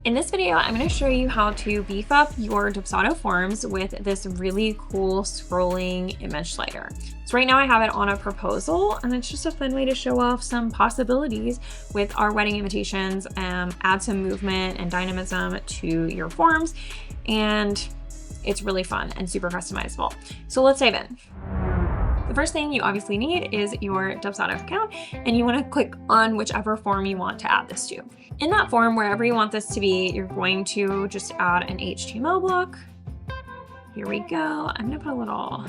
In this video, I'm going to show you how to beef up your Dubsado forms with this really cool scrolling image slider. So right now I have it on a proposal, and it's just a fun way to show off some possibilities with our wedding invitations, add some movement and dynamism to your forms, and it's really fun and super customizable. So let's dive in. The first thing you obviously need is your Dubsado account, and you want to click on whichever form you want to add this to. In that form, wherever you want this to be, you're going to just add an HTML block. Here we go. I'm going to put a little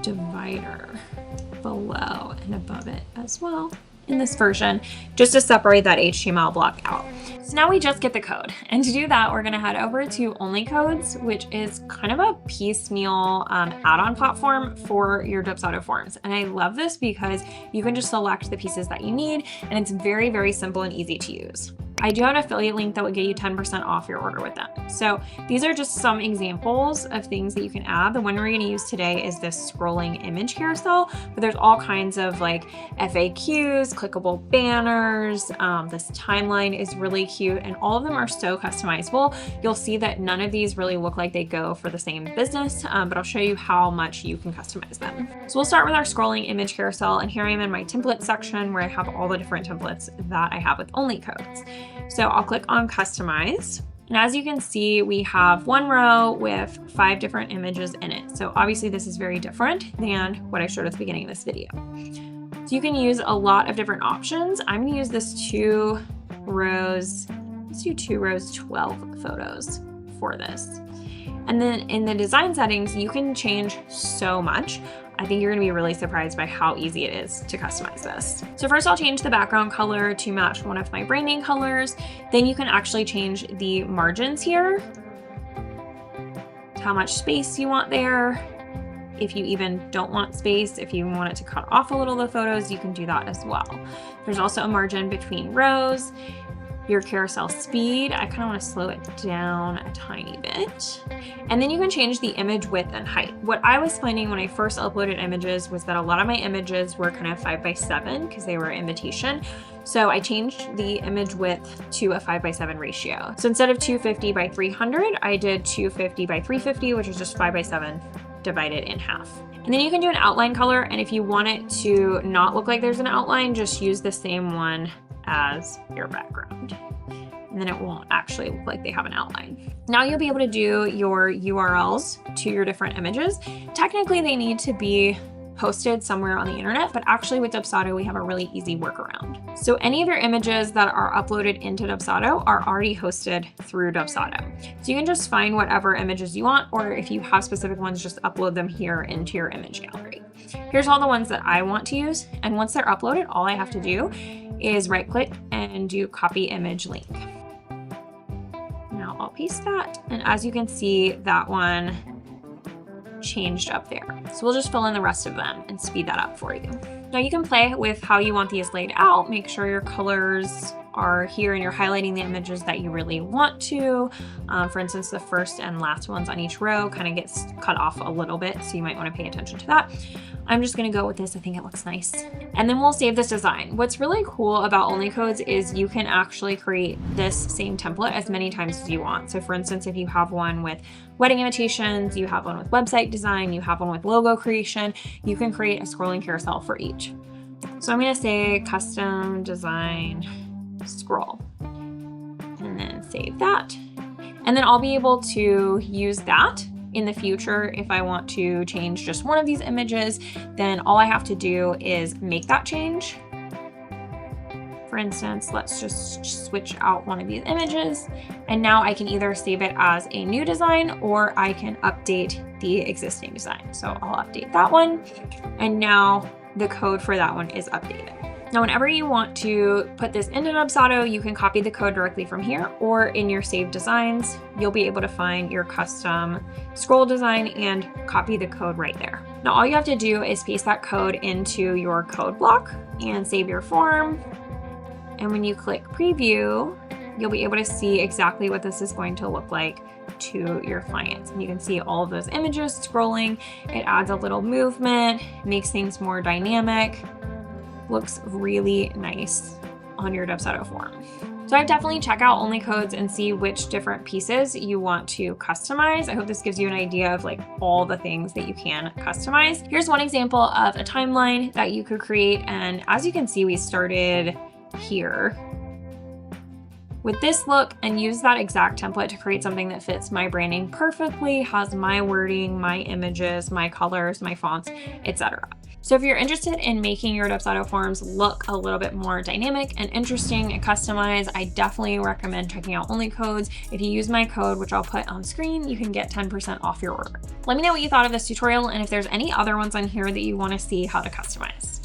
divider below and above it as well in this version, just to separate that HTML block out. So now we just get the code. And to do that, we're gonna head over to OnlyCodez, which is kind of a piecemeal add-on platform for your Dubsado forms. And I love this because you can just select the pieces that you need, and it's very, very simple and easy to use. I do have an affiliate link that would get you 10% off your order with them. So these are just some examples of things that you can add. The one we're going to use today is this scrolling image carousel, but there's all kinds of like FAQs, clickable banners. This timeline is really cute, and all of them are so customizable. You'll see that none of these really look like they go for the same business, but I'll show you how much you can customize them. So we'll start with our scrolling image carousel, and here I am in my template section where I have all the different templates that I have with OnlyCodez. So I'll click on customize. And as you can see, we have one row with 5 different images in it. So obviously this is very different than what I showed at the beginning of this video. So you can use a lot of different options. I'm gonna use this 2 rows, let's do 2 rows, 12 photos for this. And then in the design settings, you can change so much. I think you're gonna be really surprised by how easy it is to customize this. So first I'll change the background color to match one of my branding colors. Then you can actually change the margins here, how much space you want there. If you even don't want space, if you want it to cut off a little of the photos, you can do that as well. There's also a margin between rows. Your carousel speed, I kind of want to slow it down a tiny bit. And then you can change the image width and height. What I was finding when I first uploaded images was that a lot of my images were kind of 5:7 because they were invitation. So I changed the image width to a 5:7 ratio. So instead of 250 by 300, I did 250 by 350, which is just 5:7 divided in half. And then you can do an outline color, and if you want it to not look like there's an outline, just use the same one as your background, and then it won't actually look like they have an outline. Now you'll be able to do your URLs to your different images. Technically they need to be posted somewhere on the internet, but actually with Dubsado we have a really easy workaround. So any of your images that are uploaded into Dubsado are already hosted through Dubsado. So you can just find whatever images you want, or if you have specific ones, just upload them here into your image gallery. Here's all the ones that I want to use, and once they're uploaded, all I have to do is right click and do copy image link. Now I'll paste that, and as you can see, that one changed up there. So we'll just fill in the rest of them and speed that up for you. Now you can play with how you want these laid out. Make sure your colors are here and you're highlighting the images that you really want to. For instance, the first and last ones on each row kind of gets cut off a little bit, so you might want to pay attention to that. I'm just going to go with this. I think it looks nice. And then we'll save this design. What's really cool about OnlyCodez is you can actually create this same template as many times as you want. So for instance, if you have one with wedding invitations, you have one with website design, you have one with logo creation, you can create a scrolling carousel for each. So I'm going to say custom design scroll, and then save that. And then I'll be able to use that in the future. If I want to change just one of these images, then all I have to do is make that change. For instance, let's just switch out one of these images, and now I can either save it as a new design or I can update the existing design. So I'll update that one, and now the code for that one is updated. Now, whenever you want to put this into Dubsado, you can copy the code directly from here, or in your saved designs, you'll be able to find your custom scroll design and copy the code right there. Now, all you have to do is paste that code into your code block and save your form. And when you click preview, you'll be able to see exactly what this is going to look like to your clients. And you can see all of those images scrolling. It adds a little movement, makes things more dynamic. Looks really nice on your Dubsado form. So I definitely check out OnlyCodez and see which different pieces you want to customize. I hope this gives you an idea of like all the things that you can customize. Here's one example of a timeline that you could create. And as you can see, we started here with this look and use that exact template to create something that fits my branding perfectly, has my wording, my images, my colors, my fonts, etc. So if you're interested in making your Dubsado forms look a little bit more dynamic and interesting and customized, I definitely recommend checking out OnlyCodez. If you use my code, which I'll put on screen, you can get 10% off your order. Let me know what you thought of this tutorial and if there's any other ones on here that you want to see how to customize.